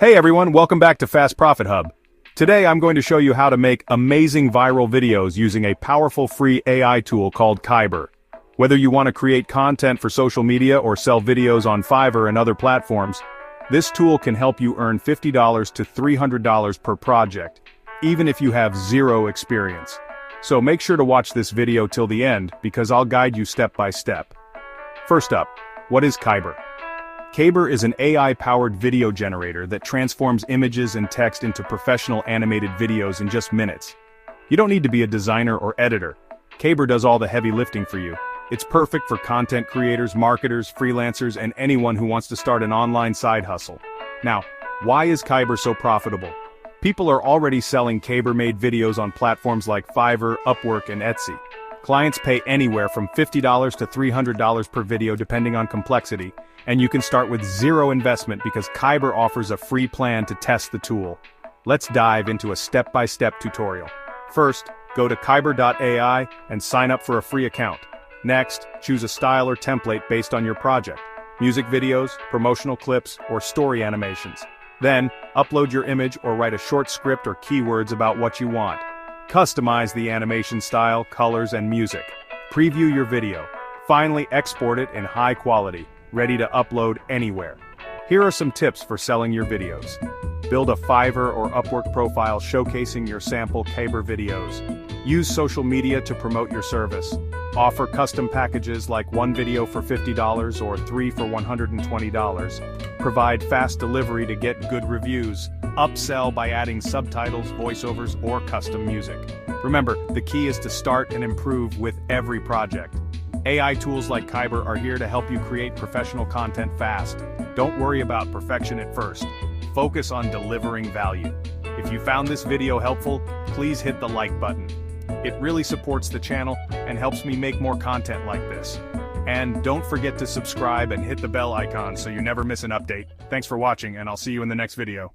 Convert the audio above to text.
Hey everyone, welcome back to Fast Profit Hub. Today I'm going to show you how to make amazing viral videos using a powerful free AI tool called Kaiber. Whether you want to create content for social media or sell videos on Fiverr and other platforms, this tool can help you earn $50 to $300 per project, even if you have zero experience. So make sure to watch this video till the end because I'll guide you step by step. First up, what is Kaiber? Kaiber is an AI-powered video generator that transforms images and text into professional animated videos in just minutes. You don't need to be a designer or editor. Kaiber does all the heavy lifting for you. It's perfect for content creators, marketers, freelancers, and anyone who wants to start an online side hustle. Now, why is Kaiber so profitable? People are already selling Kaiber-made videos on platforms like Fiverr, Upwork, and Etsy. Clients pay anywhere from $50 to $300 per video depending on complexity, and you can start with zero investment because Kaiber offers a free plan to test the tool. Let's dive into a step-by-step tutorial. First, go to Kaiber.ai and sign up for a free account. Next, choose a style or template based on your project: music videos, promotional clips, or story animations. Then, upload your image or write a short script or keywords about what you want. Customize the animation style, colors, and music. Preview your video. Finally, export it in high quality, ready to upload anywhere. Here are some tips for selling your videos. Build a Fiverr or Upwork profile showcasing your sample Kaiber videos. Use social media to promote your service. Offer custom packages like one video for $50 or 3 for $120. Provide fast delivery to get good reviews. Upsell by adding subtitles, voiceovers, or custom music. Remember, the key is to start and improve with every project. AI tools like Kaiber are here to help you create professional content fast. Don't worry about perfection at first. Focus on delivering value. If you found this video helpful, please hit the like button. It really supports the channel and helps me make more content like this. And don't forget to subscribe and hit the bell icon so you never miss an update. Thanks for watching, and I'll see you in the next video.